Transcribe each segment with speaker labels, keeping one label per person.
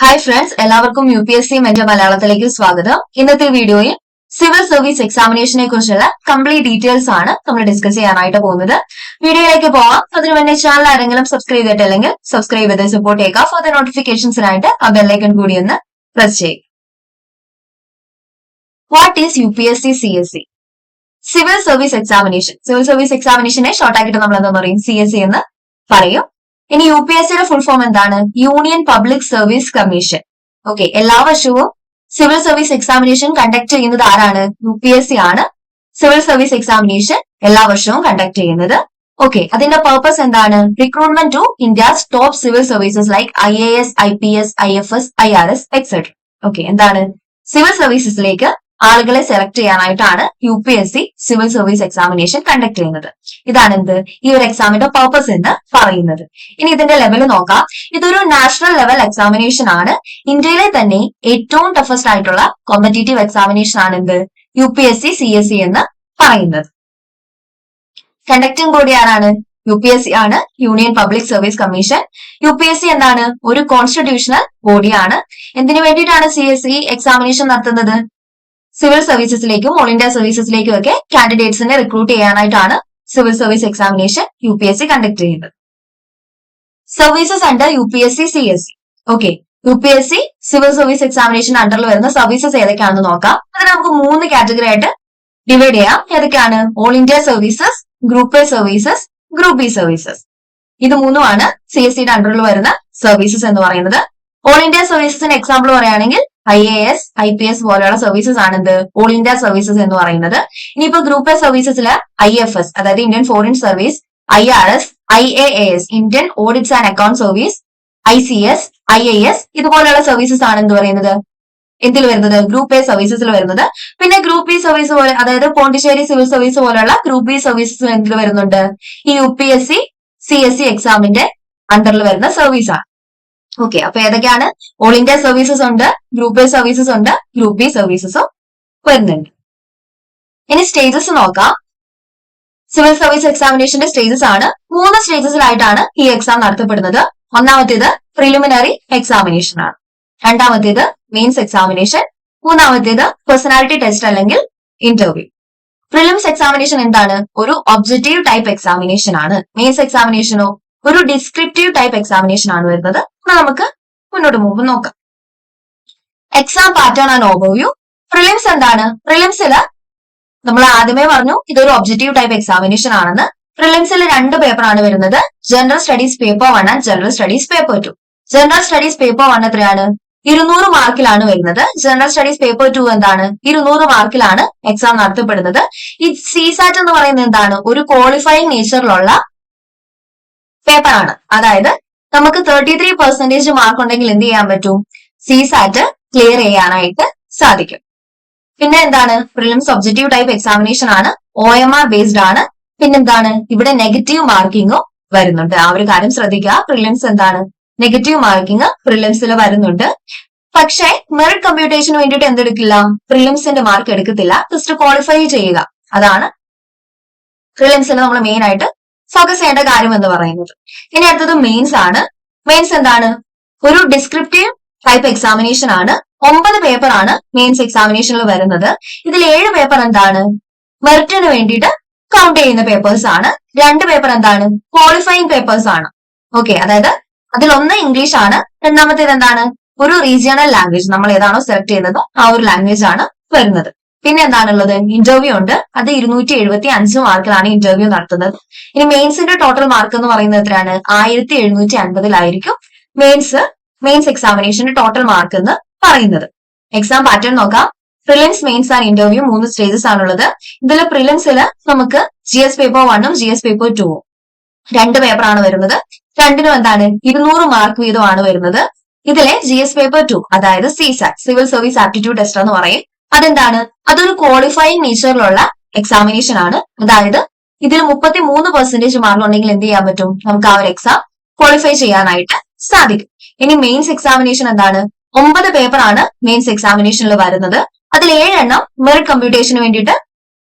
Speaker 1: Hi friends, എല്ലാവർക്കും UPSC മെന്റ് മലയാളത്തിലേക്ക് സ്വാഗതം. ഇന്നത്തെ വീഡിയോയിൽ സിവിൽ സർവീസ് എക്സാമിനേഷനെ കുറിച്ചുള്ള കംപ്ലീറ്റ് ഡീറ്റെയിൽസ് ആണ് നമ്മൾ ഡിസ്കസ് ചെയ്യാനായിട്ട് പോകുന്നത്. വീഡിയോയിലേക്ക് പോവാം. അതിനു വേണ്ടി ചാനൽ ആരെങ്കിലും സബ്സ്ക്രൈബ് ചെയ്തിട്ടില്ലെങ്കിൽ സബ്സ്ക്രൈബ് ചെയ്ത് സപ്പോർട്ട് ചെയ്യുക. ഫോർ നോട്ടിഫിക്കേഷൻസിനായിട്ട് ആ ബെല്ലൈക്കൺ കൂടി ഒന്ന് പ്രസ് ചെയ്യുക. What is UPSC CSE? Civil service examination. Civil service എക്സാമിനേഷനെ ഷോർട്ട് ആക്കിയിട്ട് നമ്മൾ എന്താ പറയും? CSE എന്ന് പറയും. ഇനി UPSCയുടെ ഫുൾ ഫോം എന്താണ്? Union public service commission. Okay, എല്ലാ വർഷവും സിവിൽ സർവീസ് എക്സാമിനേഷൻ കണ്ടക്ട് ചെയ്യുന്നത് ആരാണ്? UPSC ആണ് സിവിൽ സർവീസ് എക്സാമിനേഷൻ എല്ലാ വർഷവും കണ്ടക്ട് ചെയ്യുന്നത്. ഓക്കെ, അതിന്റെ പർപ്പസ് എന്താണ്? Recruitment to India's top civil services like IAS, IPS, IFS, IRS, etcetera. Okay, എന്താണ്? സിവിൽ സർവീസസിലേക്ക് ആളുകളെ സെലക്ട് ചെയ്യാനായിട്ടാണ് UPSC civil service examination conduct ചെയ്യുന്നത്. ഇതാണ് എന്ത്? ഈ ഒരു എക്സാമിന്റെ പർപ്പസ് എന്ന് പറയുന്നത്. ഇനി ഇതിന്റെ ലെവൽ നോക്കാം. ഇതൊരു നാഷണൽ ലെവൽ എക്സാമിനേഷൻ ആണ്. ഇന്ത്യയിലെ തന്നെ ഏറ്റവും ടഫസ്റ്റ് ആയിട്ടുള്ള കോമ്പറ്റീറ്റീവ് എക്സാമിനേഷൻ ആണ് എന്ത്? UPSC CSE എന്ന് പറയുന്നത്. കണ്ടക്ടിംഗ് ബോഡി ആരാണ്? UPSC ആണ്, union public service commission. UPSC എന്താണ്? ഒരു കോൺസ്റ്റിറ്റ്യൂഷണൽ ബോഡിയാണ്. എന്തിനു വേണ്ടിയിട്ടാണ് CSE എക്സാമിനേഷൻ നടത്തുന്നത്? സിവിൽ സർവീസസിലേക്കും ഓൾ ഇന്ത്യ സർവീസസിലേക്കും ഒക്കെ കാൻഡിഡേറ്റ്സിനെ റിക്രൂട്ട് ചെയ്യാനായിട്ടാണ് civil service examination UPSC conduct ചെയ്യുന്നത്. Services under UPSC CSE. Okay, UPSC civil service examination അണ്ടറിൽ വരുന്ന സർവീസസ് ഏതൊക്കെയാണെന്ന് നോക്കാം. അതിന് നമുക്ക് 3 കാറ്റഗറി ആയിട്ട് ഡിവൈഡ് ചെയ്യാം. ഏതൊക്കെയാണ്? All India services, group A services, group B services. ഇത് മൂന്നുമാണ് CSEയുടെ അണ്ടറിൽ വരുന്ന സർവീസസ് എന്ന് പറയുന്നത്. ഓൾ ഇന്ത്യ സർവീസസിന് എക്സാമ്പിൾ പറയുകയാണെങ്കിൽ IAS, IPS പോലെയുള്ള സർവീസസ് ആണെന്ത്? ഓൾ ഇന്ത്യ സർവീസസ് എന്ന് പറയുന്നത്. ഇനിയിപ്പോ ഗ്രൂപ്പ് എ സർവീസസില് IFS, അതായത് Indian foreign service, IRS, IAAS, Indian audits and account service, ICS, IAS ഇതുപോലെയുള്ള സർവീസസ് ആണ് എന്ത് പറയുന്നത്? എന്തിൽ വരുന്നത്? ഗ്രൂപ്പ് എ സർവീസസിൽ വരുന്നത്. പിന്നെ ഗ്രൂപ്പ് ബി സർവീസ് പോലെ, അതായത് പോണ്ടിച്ചേരി സിവിൽ സർവീസ് പോലെയുള്ള ഗ്രൂപ്പ് ബി സർവീസസ് എന്തിൽ വരുന്നുണ്ട്? ഈ UPSC CSE എക്സാമിന്റെ അണ്ടറിൽ വരുന്ന സർവീസ് ആണ്. ഓക്കെ, അപ്പൊ ഏതൊക്കെയാണ്? ഓൾ ഇന്ത്യ സർവീസസ് ഉണ്ട്, ഗ്രൂപ്പ് എ സർവീസസ് ഉണ്ട്, ഗ്രൂപ്പ് ബി സർവീസസും വരുന്നുണ്ട്. ഇനി സ്റ്റേജസ് നോക്കാം. സിവിൽ സർവീസ് എക്സാമിനേഷന്റെ സ്റ്റേജസ് ആണ്. 3 സ്റ്റേജസിലായിട്ടാണ് ഈ എക്സാം നടത്തപ്പെടുന്നത്. ഒന്നാമത്തേത് പ്രിലിമിനറി എക്സാമിനേഷൻ ആണ്. രണ്ടാമത്തേത് മെയിൻസ് എക്സാമിനേഷൻ. മൂന്നാമത്തേത് പേഴ്സണാലിറ്റി ടെസ്റ്റ് അല്ലെങ്കിൽ ഇന്റർവ്യൂ. പ്രിലിംസ് എക്സാമിനേഷൻ എന്താണ്? ഒരു ഒബ്ജക്റ്റീവ് ടൈപ്പ് എക്സാമിനേഷൻ ആണ്. മെയിൻസ് എക്സാമിനേഷനോ ഒരു ഡിസ്ക്രിപ്റ്റീവ് ടൈപ്പ് എക്സാമിനേഷൻ ആണ് വരുന്നത്. നമുക്ക് മുന്നോട്ട് മുമ്പ് നോക്കാം. Exam pattern and overview. Prelims എന്താണ്? പ്രിലിംസില് നമ്മൾ ആദ്യമേ പറഞ്ഞു ഇതൊരു ഒബ്ജക്റ്റീവ് ടൈപ്പ് എക്സാമിനേഷൻ ആണെന്ന്. പ്രിലിംസിൽ 2 പേപ്പറാണ് വരുന്നത്. General studies paper 1 and general studies paper 2. General studies paper 1 എത്രയാണ്? 200 മാർക്കിലാണ് വരുന്നത്. ജനറൽ സ്റ്റഡീസ് പേപ്പർ 2 എന്താണ്? 200 മാർക്കിലാണ് എക്സാം നടത്തപ്പെടുന്നത്. ഈ CSAT എന്ന് പറയുന്നത് എന്താണ്? ഒരു ക്വാളിഫയിങ് നേച്ചറിലുള്ള പേപ്പറാണ്. അതായത് നമുക്ക് 33% മാർക്ക് ഉണ്ടെങ്കിൽ എന്ത് ചെയ്യാൻ പറ്റും? CSAT ക്ലിയർ ചെയ്യാനായിട്ട് സാധിക്കും. പിന്നെ എന്താണ്? പ്രിലിംസ് ഒബ്ജക്റ്റീവ് ടൈപ്പ് എക്സാമിനേഷൻ ആണ്. OMR ബേസ്ഡ് ആണ്. പിന്നെന്താണ്? ഇവിടെ നെഗറ്റീവ് മാർക്കിങ്ങും വരുന്നുണ്ട്. ആ ഒരു കാര്യം ശ്രദ്ധിക്കുക. പ്രിലിംസ് എന്താണ്? നെഗറ്റീവ് മാർക്കിംഗ് പ്രിലിംസിൽ വരുന്നുണ്ട്. പക്ഷേ മെറിറ്റ് കമ്പ്യൂട്ടേഷന് വേണ്ടിയിട്ട് എന്തെടുക്കില്ല? പ്രിലിംസിന്റെ മാർക്ക് എടുക്കത്തില്ല. ജസ്റ്റ് ക്വാളിഫൈ ചെയ്യുക. അതാണ് പ്രിലിംസിൽ നമ്മൾ മെയിൻ ആയിട്ട് ഫോക്കസ് ചെയ്യേണ്ട കാര്യം എന്ന് പറയുന്നത്. ഇനി അടുത്തത് മെയിൻസ് ആണ്. മെയിൻസ് എന്താണ്? ഒരു ഡിസ്ക്രിപ്റ്റീവ് ടൈപ്പ് എക്സാമിനേഷൻ ആണ്. 9 പേപ്പർ ആണ് മെയിൻസ് എക്സാമിനേഷനിൽ വരുന്നത്. ഇതിൽ 7 പേപ്പർ എന്താണ്? മെറിറ്റിന് വേണ്ടിയിട്ട് കൗണ്ട് ചെയ്യുന്ന പേപ്പേഴ്സ് ആണ്. 2 പേപ്പർ എന്താണ്? ക്വാളിഫയിങ് പേപ്പേഴ്സ് ആണ്. ഓക്കെ, അതായത് അതിലൊന്ന് ഇംഗ്ലീഷ് ആണ്. രണ്ടാമത്തേത് എന്താണ്? ഒരു റീജിയണൽ ലാംഗ്വേജ്, നമ്മൾ ഏതാണോ സെലക്ട് ചെയ്യുന്നത് ആ ഒരു ലാംഗ്വേജ് ആണ് വരുന്നത്. പിന്നെ എന്താണുള്ളത്? ഇന്റർവ്യൂ ഉണ്ട്. അത് 275 മാർക്കിലാണ് ഇന്റർവ്യൂ നടത്തുന്നത്. ഇനി മെയിൻസിന്റെ ടോട്ടൽ മാർക്ക് എന്ന് പറയുന്നത് എത്രയാണ്? 1750 മെയിൻസ് എക്സാമിനേഷന്റെ ടോട്ടൽ മാർക്ക് എന്ന് പറയുന്നത്. എക്സാം പാറ്റേൺ നോക്കാം. Prelims, mains and interview 3 stages ആണുള്ളത്. ഇതിൽ പ്രിലിംസിൽ നമുക്ക് GS പേപ്പർ 1 ഉം GS പേപ്പർ 2 ഉം 2 പേപ്പറാണ് വരുന്നത്. രണ്ടിനും എന്താണ്? 200 മാർക്ക് വീതമാണ് വരുന്നത്. ഇതിലെ GS പേപ്പർ 2 അതായത് CSAT civil service aptitude test എന്ന് പറയും. അതെന്താണ്? അതൊരു ക്വാളിഫയിങ് നേച്ചറിലുള്ള എക്സാമിനേഷൻ ആണ്. അതായത് ഇതിൽ 33% മാർക്ക് ഉണ്ടെങ്കിൽ എന്ത് ചെയ്യാൻ പറ്റും? നമുക്ക് ആ ഒരു എക്സാം ക്വാളിഫൈ ചെയ്യാനായിട്ട് സാധിക്കും. ഇനി മെയിൻസ് എക്സാമിനേഷൻ എന്താണ്? 9 പേപ്പറാണ് മെയിൻസ് എക്സാമിനേഷനിൽ വരുന്നത്. അതിൽ 7 എണ്ണം മെറിറ്റ് കമ്പ്യൂട്ടേഷന് വേണ്ടിയിട്ട്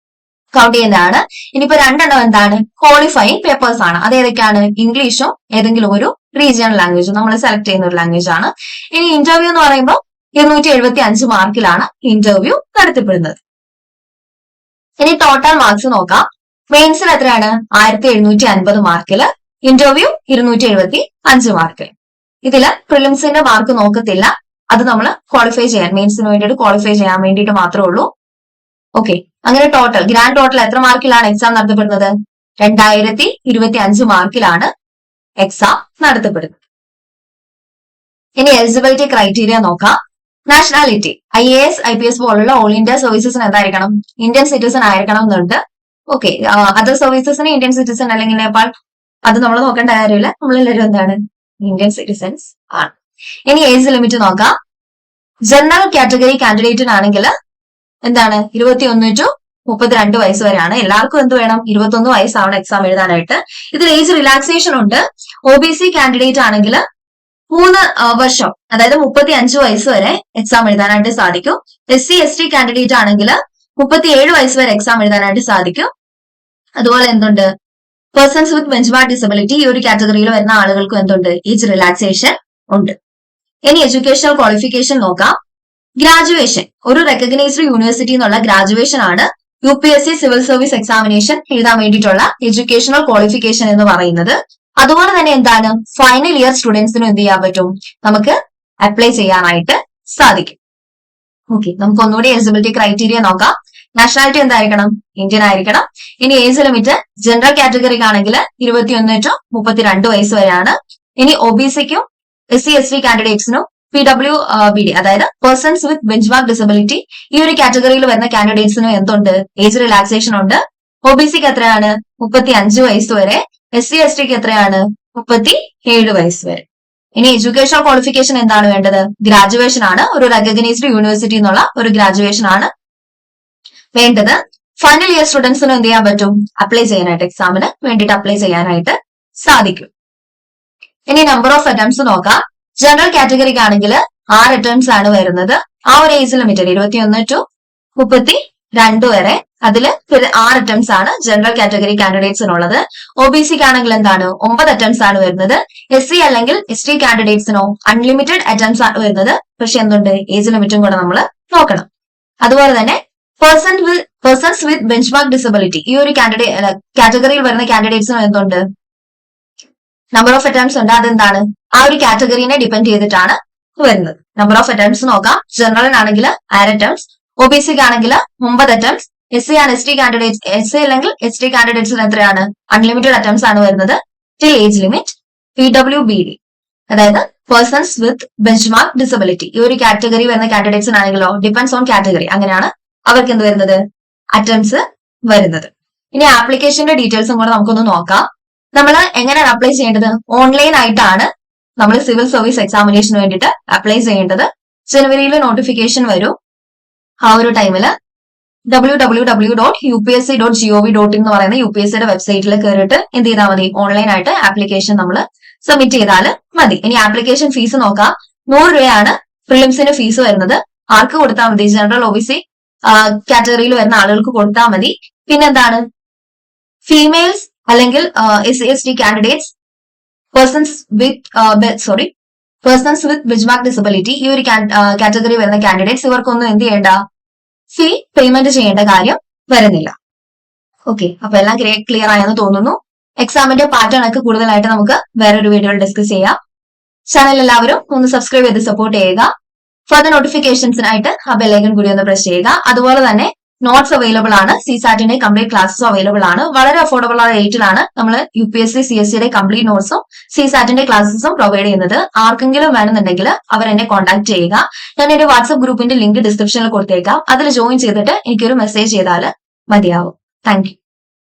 Speaker 1: കൗണ്ട് ചെയ്യുന്നതാണ്. ഇനിയിപ്പോ രണ്ടെണ്ണം എന്താണ്, ക്വാളിഫയിങ് പേപ്പേഴ്സ് ആണ്. അത് ഏതൊക്കെയാണ്, ഇംഗ്ലീഷും ഏതെങ്കിലും ഒരു റീജിയണൽ ലാംഗ്വേജും നമ്മൾ സെലക്ട് ചെയ്യുന്ന ഒരു ലാംഗ്വേജ് ആണ്. ഇനി ഇന്റർവ്യൂ എന്ന് പറയുമ്പോൾ 275 മാർക്കിലാണ് ഇന്റർവ്യൂ നടത്തപ്പെടുന്നത്. ഇനി ടോട്ടൽ മാർക്സ് നോക്കാം. മെയിൻസിൽ എത്രയാണ്, 1750 മാർക്കില്, ഇന്റർവ്യൂ 275 മാർക്കിൽ. ഇതില് പ്രിലിംസിന്റെ മാർക്ക് നോക്കത്തില്ല, അത് നമ്മൾ ക്വാളിഫൈ ചെയ്യാൻ, മെയിൻസിന് വേണ്ടിയിട്ട് ക്വാളിഫൈ ചെയ്യാൻ വേണ്ടിയിട്ട് മാത്രമേ ഉള്ളൂ. ഓക്കെ, അങ്ങനെ ടോട്ടൽ ഗ്രാൻഡ് ടോട്ടൽ എത്ര മാർക്കിലാണ് എക്സാം നടത്തപ്പെടുന്നത്, 2025 മാർക്കിലാണ് എക്സാം നടത്തപ്പെടുന്നത്. ഇനി എലിജിബിലിറ്റി ക്രൈറ്റീരിയ നോക്കാം. നാഷണാലിറ്റി, IAS IPS പോലുള്ള ഓൾ ഇന്ത്യ സർവീസസിന് എന്തായിരിക്കണം, ഇന്ത്യൻ സിറ്റിസൺ ആയിരിക്കണം എന്നുണ്ട്. ഓക്കെ, അതർ സർവീസസിന് ഇന്ത്യൻ സിറ്റിസൺ അല്ലെങ്കിൽ നേപ്പാൾ, അത് നമ്മൾ നോക്കേണ്ട കാര്യമില്ല, നമ്മളെല്ലാവരും എന്താണ്, ഇന്ത്യൻ സിറ്റിസൺസ് ആണ്. ഇനി ഏജ് ലിമിറ്റ് നോക്കാം. ജനറൽ കാറ്റഗറി കാൻഡിഡേറ്റിനാണെങ്കിൽ എന്താണ്, 21 to 32 വയസ്സ് വരെയാണ്. എല്ലാവർക്കും എന്ത് വേണം, 21 വയസ്സാവണം എക്സാം എഴുതാനായിട്ട്. ഇതിൽ ഏജ് റിലാക്സേഷൻ ഉണ്ട്. OBC കാൻഡിഡേറ്റ് ആണെങ്കിൽ 3 വർഷം, അതായത് 35 വയസ്സ് വരെ എക്സാം എഴുതാനായിട്ട് സാധിക്കും. SC ST കാൻഡിഡേറ്റ് ആണെങ്കിൽ 37 വയസ്സ് വരെ എക്സാം എഴുതാനായിട്ട് സാധിക്കും. അതുപോലെ എന്തുണ്ട്, പേഴ്സൺസ് വിത്ത് ബെഞ്ച്മാർക്ക് ഡിസബിലിറ്റി, ഈ ഒരു കാറ്റഗറിയിൽ വരുന്ന ആളുകൾക്കും എന്തുണ്ട്, ഏജ് റിലാക്സേഷൻ ഉണ്ട്. ഇനി എഡ്യൂക്കേഷണൽ ക്വാളിഫിക്കേഷൻ നോക്കാം. ഗ്രാജുവേഷൻ, ഒരു റെക്കഗ്നൈസ്ഡ് യൂണിവേഴ്സിറ്റി എന്നുള്ള ഗ്രാജുവേഷൻ ആണ് UPSC സിവിൽ സർവീസ് എക്സാമിനേഷൻ എഴുതാൻ വേണ്ടിയിട്ടുള്ള എഡ്യൂക്കേഷണൽ ക്വാളിഫിക്കേഷൻ എന്ന് പറയുന്നത്. അതുപോലെ തന്നെ എന്താണ്, ഫൈനൽ ഇയർ സ്റ്റുഡൻസിനും എന്ത് ചെയ്യാൻ പറ്റും, നമുക്ക് അപ്ലൈ ചെയ്യാനായിട്ട് സാധിക്കും. ഓക്കെ, നമുക്ക് ഒന്നുകൂടി എലിജിബിലിറ്റി ക്രൈറ്റീരിയ നോക്കാം. നാഷണാലിറ്റി എന്തായിരിക്കണം, ഇന്ത്യൻ ആയിരിക്കണം. ഇനി ഏജ് ലിമിറ്റ് ജനറൽ കാറ്റഗറിക്ക് ആണെങ്കിൽ 21 to 32 വയസ്സ് വരെയാണ്. ഇനി OBCക്കും SC ST കാൻഡിഡേറ്റ്സിനും PWBD, അതായത് പേഴ്സൺസ് വിത്ത് ബെഞ്ച്മാർക്ക് ഡിസബിലിറ്റി, ഈ ഒരു കാറ്റഗറിയിൽ വരുന്ന കാൻഡിഡേറ്റ്സിനും എന്തുണ്ട്, ഏജ് റിലാക്സേഷൻ ഉണ്ട്. OBCക്ക് എത്രയാണ്, 35 വയസ്സ് വരെ. SC STക്ക് എത്രയാണ്, 37 വയസ്സ് വരെ. ഇനി എഡ്യൂക്കേഷണൽ ക്വാളിഫിക്കേഷൻ എന്താണ് വേണ്ടത്, ഗ്രാജുവേഷൻ ആണ്. ഒരു റെക്കഗ്നൈസ്ഡ് യൂണിവേഴ്സിറ്റി എന്നുള്ള ഒരു ഗ്രാജുവേഷൻ ആണ് വേണ്ടത്. ഫൈനൽ ഇയർ സ്റ്റുഡൻസിന് എന്ത് ചെയ്യാൻ പറ്റും, അപ്ലൈ ചെയ്യാനായിട്ട്, എക്സാമിന് വേണ്ടിയിട്ട് അപ്ലൈ ചെയ്യാനായിട്ട് സാധിക്കും. ഇനി നമ്പർ ഓഫ് അറ്റംപ്റ്റ്സ് നോക്കാം. ജനറൽ കാറ്റഗറിക്ക് ആണെങ്കിൽ 6 അറ്റംപ്റ്റ്സ് ആണ് വരുന്നത്. ആ ഒരു ഏജ് ലിമിറ്റ് 21 to 32 വരെ, അതിൽ 6 അറ്റംപ്റ്റ്സ് ആണ് ജനറൽ കാറ്റഗറി കാൻഡിഡേറ്റ്സിനുള്ളത്. OBCക്ക് ആണെങ്കിൽ എന്താണ്, 9 അറ്റംപ്റ്റ്സ് ആണ് വരുന്നത്. SC അല്ലെങ്കിൽ ST കാൻഡിഡേറ്റ്സിനോ അൺലിമിറ്റഡ് അറ്റംപ്റ്റ്സ് ആണ് വരുന്നത്. പക്ഷെ എന്തുണ്ട്, ഏജ് ലിമിറ്റും കൂടെ നമ്മൾ നോക്കണം. അതുപോലെ തന്നെ പേഴ്സൺസ് വിത്ത് ബെഞ്ച്മാർക്ക് ഡിസബിലിറ്റി, ഈ ഒരു കാറ്റഗറിയിൽ വരുന്ന കാൻഡിഡേറ്റ്സിനും എന്തുണ്ട്, നമ്പർ ഓഫ് അറ്റംപ്റ്റ്സ് ഉണ്ട്. അതെന്താണ്, ആ ഒരു കാറ്റഗറിനെ ഡിപെൻഡ് ചെയ്തിട്ടാണ് വരുന്നത്. നമ്പർ ഓഫ് അറ്റംപ്റ്റ്സ് നോക്കാം. ജനറലിനാണെങ്കിൽ 6 അറ്റംപ്റ്റ്സ്, OBCക്ക് ആണെങ്കിൽ 9 attempts, SC and ST candidates, SC അല്ലെങ്കിൽ ST കാൻഡിഡേറ്റ്സിന് എത്രയാണ്, അൺലിമിറ്റഡ് അറ്റംപ്റ്റ്സ് ആണ് വരുന്നത്. ടിൽ ഏജ് ലിമിറ്റ് PWBD, അതായത് പേഴ്സൺസ് വിത്ത് ബെഞ്ച്മാർക്ക് ഡിസബിലിറ്റി, ഈ ഒരു കാറ്റഗറി വരുന്ന കാൻഡിഡേറ്റ്സിനാണെങ്കിലോ ഡിപെൻഡ്സ് ഓൺ കാറ്റഗറി, അങ്ങനെയാണ് അവർക്ക് എന്ത് വരുന്നത്, അറ്റംപ്റ്റ്സ് വരുന്നത്. ഇനി ആപ്ലിക്കേഷന്റെ ഡീറ്റെയിൽസും കൂടെ നമുക്കൊന്ന് നോക്കാം. നമ്മൾ എങ്ങനെയാണ് അപ്ലൈ ചെയ്യേണ്ടത്, ഓൺലൈൻ ആയിട്ടാണ് നമ്മൾ സിവിൽ സർവീസ് എക്സാമിനേഷന് വേണ്ടിയിട്ട് അപ്ലൈ ചെയ്യേണ്ടത്. ജനുവരിയിൽ നോട്ടിഫിക്കേഷൻ വരും. ആ ഒരു ടൈമിൽ www.upsc.gov.in എന്ന് പറയുന്ന UPSCയുടെ വെബ്സൈറ്റിൽ കയറിയിട്ട് എന്ത് ചെയ്താൽ മതി, ഓൺലൈൻ ആയിട്ട് ആപ്ലിക്കേഷൻ നമ്മൾ സബ്മിറ്റ് ചെയ്താൽ മതി. ഇനി ആപ്ലിക്കേഷൻ ഫീസ് നോക്കാം. 100 രൂപയാണ് പ്രിലിംസിന് ഫീസ് വരുന്നത്. ആർക്ക് കൊടുത്താൽ മതി, ജനറൽ OBC കാറ്റഗറിയിൽ വരുന്ന ആളുകൾക്ക് കൊടുത്താൽ മതി. പിന്നെന്താണ്, ഫീമെയിൽസ് അല്ലെങ്കിൽ SC ST candidates, persons with benchmark disability, ഈ ഒരു കാറ്റഗറി വരുന്ന കാൻഡിഡേറ്റ്സ്, ഇവർക്കൊന്നും എന്ത് ചെയ്യേണ്ട, ഫീ പേയ്മെന്റ് ചെയ്യേണ്ട കാര്യം വരുന്നില്ല. ഓക്കെ, അപ്പൊ എല്ലാം ക്ലിയർ ആയെന്ന് തോന്നുന്നു. എക്സാമിന്റെ പാറ്റേൺ ഒക്കെ കൂടുതലായിട്ട് നമുക്ക് വേറൊരു വീഡിയോയിൽ ഡിസ്കസ് ചെയ്യാം. ചാനൽ എല്ലാവരും ഒന്ന് സബ്സ്ക്രൈബ് ചെയ്ത് സപ്പോർട്ട് ചെയ്യുക. ഫർദർ നോട്ടിഫിക്കേഷൻസിനായിട്ട് ആ ബെല്ലൈക്കൺ കൂടി ഒന്ന് പ്രസ് ചെയ്യുക. അതുപോലെ തന്നെ നോട്ട്സ് അവൈലബിൾ ആണ്, CSATന്റെ കംപ്ലീറ്റ് ക്ലാസ്സും അവൈലബിൾ ആണ്. വളരെ അഫോർഡബിൾ ആയ റേറ്റിലാണ് നമ്മൾ UPSC CSCയുടെ കംപ്ലീറ്റ് നോട്ട്സും CSATന്റെ ക്ലാസ്സസും പ്രൊവൈഡ് ചെയ്യുന്നത്. ആർക്കെങ്കിലും വേണമെന്നുണ്ടെങ്കിൽ അവർ എന്നെ കോൺടാക്ട് ചെയ്യുക. ഞാൻ എന്റെ വാട്സ്ആപ്പ് ഗ്രൂപ്പിന്റെ ലിങ്ക് ഡിസ്ക്രിപ്ഷനിൽ കൊടുത്തേക്കാം. അതിൽ ജോയിൻ ചെയ്തിട്ട് എനിക്കൊരു മെസ്സേജ് ചെയ്താൽ മതിയാവും. Thank you.